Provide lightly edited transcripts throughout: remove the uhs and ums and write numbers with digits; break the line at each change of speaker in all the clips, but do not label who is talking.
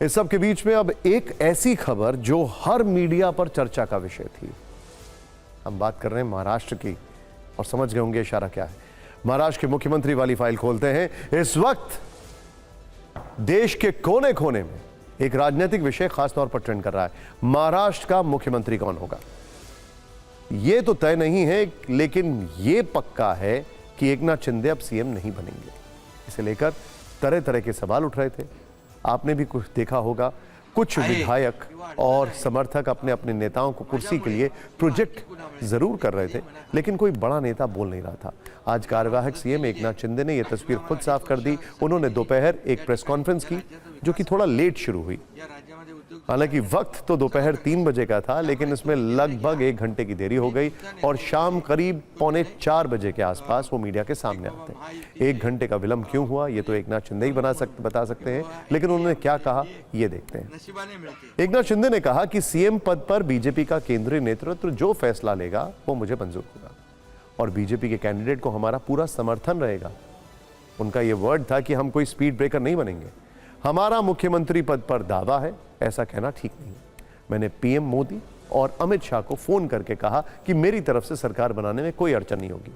इस सब के बीच में अब एक ऐसी खबर जो हर मीडिया पर चर्चा का विषय थी। हम बात कर रहे हैं महाराष्ट्र की, और समझ गए होंगे इशारा क्या है। महाराष्ट्र के मुख्यमंत्री वाली फाइल खोलते हैं। इस वक्त देश के कोने कोने में एक राजनीतिक विषय खासतौर पर ट्रेंड कर रहा है। महाराष्ट्र का मुख्यमंत्री कौन होगा यह तो तय नहीं है, लेकिन यह पक्का है कि एकनाथ शिंदे अब सीएम नहीं बनेंगे। इसे लेकर तरह तरह के सवाल उठ रहे थे। आपने भी कुछ देखा होगा, कुछ विधायक और समर्थक अपने अपने नेताओं को कुर्सी के लिए प्रोजेक्ट जरूर कर रहे थे, लेकिन कोई बड़ा नेता बोल नहीं रहा था। आज कार्यवाहक सीएम एकनाथ शिंदे ने यह तस्वीर खुद साफ कर दी। उन्होंने दोपहर एक प्रेस कॉन्फ्रेंस की जो कि थोड़ा लेट शुरू हुई। हालांकि वक्त तो दोपहर 3 बजे का था, लेकिन इसमें लगभग 1 घंटे की देरी हो गई और शाम करीब 3:45 बजे के आसपास वो मीडिया के सामने आते हैं। 1 घंटे का विलंब क्यों हुआ ये तो एकनाथ शिंदे ही बता सकते हैं, लेकिन उन्होंने क्या कहा ये देखते हैं। एकनाथ शिंदे ने कहा कि सीएम पद पर बीजेपी का केंद्रीय नेतृत्व जो फैसला लेगा वो मुझे मंजूर होगा और बीजेपी के कैंडिडेट को हमारा पूरा समर्थन रहेगा। उनका यह वर्ड था कि हम कोई स्पीड ब्रेकर नहीं बनेंगे। हमारा मुख्यमंत्री पद पर दावा है, ऐसा कहना ठीक नहीं। मैंने पीएम मोदी और अमित शाह को फोन करके कहा कि मेरी तरफ से सरकार बनाने में कोई अड़चन नहीं होगी।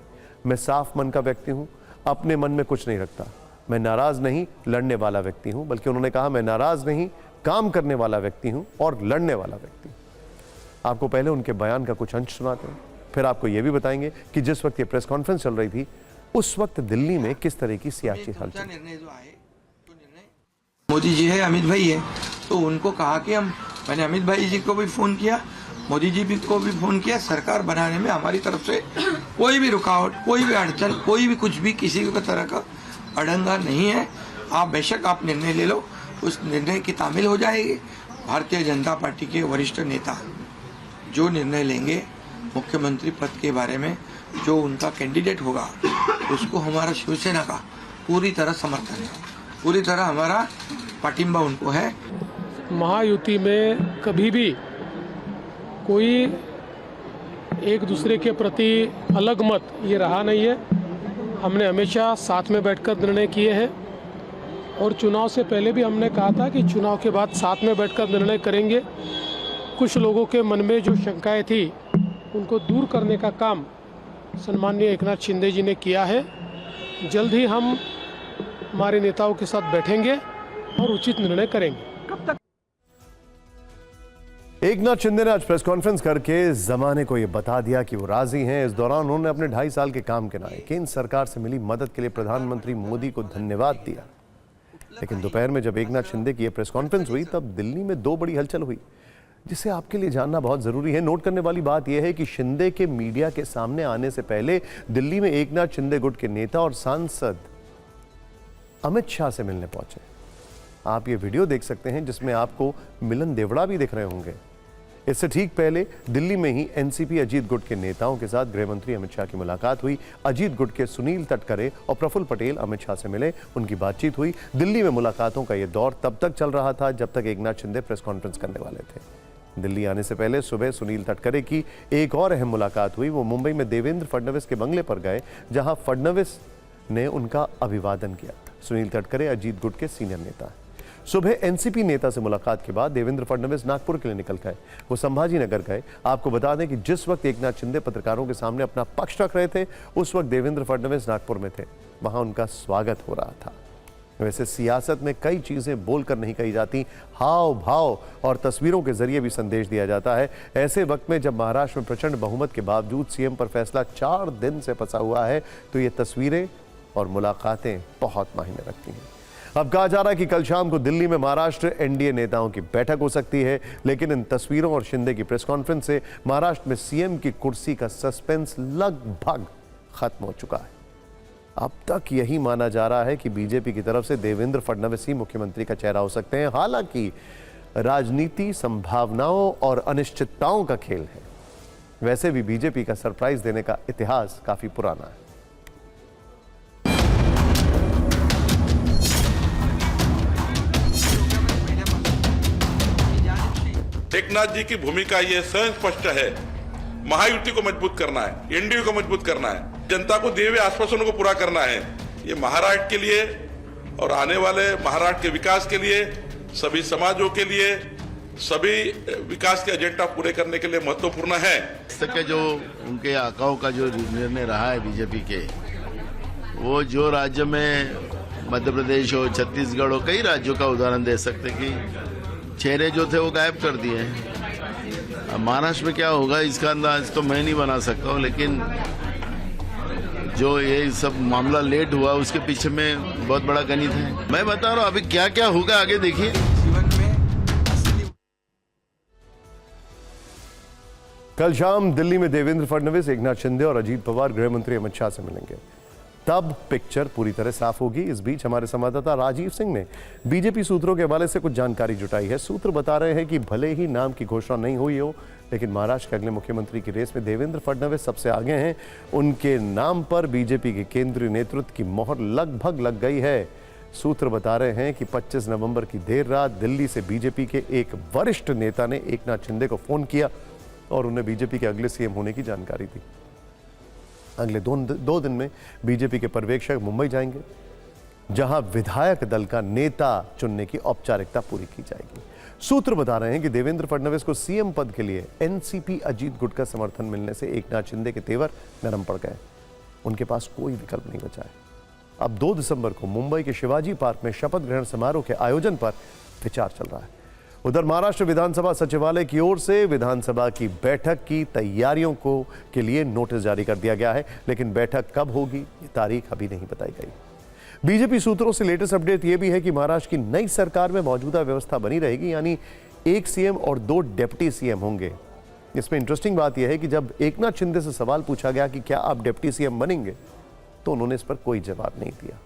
मैं साफ मन का व्यक्ति हूं, अपने मन में कुछ नहीं रखता। मैं नाराज नहीं, लड़ने वाला व्यक्ति हूं। बल्कि उन्होंने कहा मैं नाराज नहीं, काम करने वाला व्यक्ति हूं और लड़ने वाला व्यक्ति हूं। आपको पहले उनके बयान का कुछ अंश सुनाते हैं, फिर आपको यह भी बताएंगे कि जिस वक्त ये प्रेस कॉन्फ्रेंस चल रही थी उस वक्त दिल्ली में किस तरह की सियासी हलचल।
मोदी जी है, अमित भाई है, तो उनको कहा कि मैंने अमित भाई जी को भी फोन किया, मोदी जी को भी फोन किया। सरकार बनाने में हमारी तरफ से कोई भी रुकावट, कोई भी अड़चन, कोई भी कुछ भी किसी भी तरह का अड़ंगा नहीं है। आप बेशक आप निर्णय ले लो, उस निर्णय की तामील हो जाएगी। भारतीय जनता पार्टी के वरिष्ठ नेता जो निर्णय लेंगे मुख्यमंत्री पद के बारे में, जो उनका कैंडिडेट होगा, उसको हमारा शिवसेना का पूरी तरह समर्थन है, पूरी तरह हमारा पाटिंबा उनको है।
महायुति में कभी भी कोई एक दूसरे के प्रति अलग मत ये रहा नहीं है। हमने हमेशा साथ में बैठकर निर्णय किए हैं और चुनाव से पहले भी हमने कहा था कि चुनाव के बाद साथ में बैठकर निर्णय करेंगे। कुछ लोगों के मन में जो शंकाएं थी उनको दूर करने का काम सम्माननीय एकनाथ शिंदे जी ने किया है। जल्द ही हम हमारे नेताओं के साथ बैठेंगे और उचित निर्णय करेंगे।
एकनाथ शिंदे ने आज प्रेस कॉन्फ्रेंस करके जमाने को यह बता दिया कि वो राजी हैं। इस दौरान उन्होंने अपने 2.5 साल के काम के नाते केंद्र सरकार से मिली मदद के लिए प्रधानमंत्री मोदी को धन्यवाद दिया। लेकिन दोपहर में जब एकनाथ शिंदे की यह प्रेस कॉन्फ्रेंस हुई तब दिल्ली में 2 बड़ी हलचल हुई, जिसे आपके लिए जानना बहुत जरूरी है। नोट करने वाली बात यह है कि शिंदे के मीडिया के सामने आने से पहले दिल्ली में एकनाथ शिंदे गुट के नेता और सांसद अमित शाह से मिलने पहुंचे। आप ये वीडियो देख सकते हैं जिसमें आपको मिलन देवड़ा भी दिख रहे होंगे। इससे ठीक पहले दिल्ली में ही एनसीपी अजीत गुट के नेताओं के साथ गृह मंत्री अमित शाह की मुलाकात हुई। अजीत गुट के सुनील तटकरे और प्रफुल्ल पटेल अमित शाह से मिले, उनकी बातचीत हुई। दिल्ली में मुलाकातों का यह दौर तब तक चल रहा था जब तक एकनाथ शिंदे प्रेस कॉन्फ्रेंस करने वाले थे। दिल्ली आने से पहले सुबह सुनील तटकरे की एक और अहम मुलाकात हुई। वो मुंबई में देवेंद्र फडणवीस के बंगले पर गए, जहां फडणवीस ने उनका अभिवादन किया। सुनील तटकरे अजीत गुट के सीनियर नेता हैं। सुबह एनसीपी नेता से मुलाकात के बाद देवेंद्र फडणवीस नागपुर के लिए निकल गए। वो संभाजी नगर गए। आपको बता दें कि जिस वक्त एकनाथ शिंदे पत्रकारों के सामने अपना पक्ष रख रहे थे, उस वक्त देवेंद्र फडणवीस नागपुर में थे। वहां उनका स्वागत हो रहा था। वैसे सियासत में कई चीजें बोलकर नहीं कही जाती, हाव भाव और तस्वीरों के जरिए भी संदेश दिया जाता है। ऐसे वक्त में जब महाराष्ट्र में प्रचंड बहुमत के बावजूद सीएम पर फैसला 4 दिन से फंसा हुआ है, तो ये तस्वीरें और मुलाकातें बहुत मायने रखती हैं। अब कहा जा रहा है कि कल शाम को दिल्ली में महाराष्ट्र एनडीए नेताओं की बैठक हो सकती है, लेकिन इन तस्वीरों और शिंदे की प्रेस कॉन्फ्रेंस से महाराष्ट्र में सीएम की कुर्सी का सस्पेंस लगभग खत्म हो चुका है। अब तक यही माना जा रहा है कि बीजेपी की तरफ से देवेंद्र फडणवीस ही मुख्यमंत्री का चेहरा हो सकते हैं। हालांकि राजनीति संभावनाओं और अनिश्चितताओं का खेल है। वैसे भी बीजेपी का सरप्राइज देने का इतिहास काफी पुराना है।
एकनाथ जी की भूमिका ये स्वयं स्पष्ट है, महायुति को मजबूत करना है, एनडीए को मजबूत करना है, जनता को दिए हुए आश्वासनों को पूरा करना है। ये महाराष्ट्र के लिए और आने वाले महाराष्ट्र के विकास के लिए सभी समाजों के लिए, सभी विकास के एजेंडा पूरे करने के लिए महत्वपूर्ण है।
के जो उनके आकाओं का जो निर्णय रहा है बीजेपी के, वो जो राज्य में मध्य प्रदेश हो, छत्तीसगढ़ हो, कई राज्यों का उदाहरण दे सकते कि चेहरे जो थे वो गायब कर दिए हैं। अब महाराष्ट्र में क्या होगा इसका अंदाज तो मैं नहीं बना सकता हूँ, लेकिन जो ये सब मामला लेट हुआ उसके पीछे में बहुत बड़ा गणित है। मैं बता रहा हूँ अभी क्या क्या होगा आगे देखिए।
जीवन में असली
कल शाम दिल्ली में देवेंद्र फडणवीस, एकनाथ शिंदे और अजीत पवार गृह मंत्री अमित शाह से मिलेंगे। तब पिक्चर पूरी तरह साफ होगी। इस बीच हमारे संवाददाता राजीव सिंह ने बीजेपी सूत्रों के हवाले से कुछ जानकारी जुटाई है। सूत्र बता रहे हैं कि भले ही नाम की घोषणा नहीं हुई हो, लेकिन महाराष्ट्र के अगले मुख्यमंत्री की रेस में देवेंद्र फडणवीस सबसे आगे हैं। उनके नाम पर बीजेपी के केंद्रीय नेतृत्व की मोहर लगभग लग गई है। सूत्र बता रहे हैं कि 25 नवंबर की देर रात दिल्ली से बीजेपी के एक वरिष्ठ नेता ने एकनाथ शिंदे को फोन किया और उन्हें बीजेपी के अगले सीएम होने की जानकारी दी। अगले दो दिन में बीजेपी के पर्यवेक्षक मुंबई जाएंगे, जहां विधायक दल का नेता चुनने की औपचारिकता पूरी की जाएगी। सूत्र बता रहे हैं कि देवेंद्र फडणवीस को सीएम पद के लिए एनसीपी अजीत गुट का समर्थन मिलने से एकनाथ शिंदे के तेवर नरम पड़ गए। उनके पास कोई विकल्प नहीं बचा है। अब 2 दिसंबर को मुंबई के शिवाजी पार्क में शपथ ग्रहण समारोह के आयोजन पर विचार चल रहा है। उधर महाराष्ट्र विधानसभा सचिवालय की ओर से विधानसभा की बैठक की तैयारियों के लिए नोटिस जारी कर दिया गया है, लेकिन बैठक कब होगी ये तारीख अभी नहीं बताई गई। बीजेपी सूत्रों से लेटेस्ट अपडेट यह भी है कि महाराष्ट्र की नई सरकार में मौजूदा व्यवस्था बनी रहेगी, यानी 1 सीएम और 2 डिप्टी सीएम होंगे। इसमें इंटरेस्टिंग बात यह है कि जब एकनाथ शिंदे से सवाल पूछा गया कि क्या आप डिप्टी सीएम बनेंगे, तो उन्होंने इस पर कोई जवाब नहीं दिया।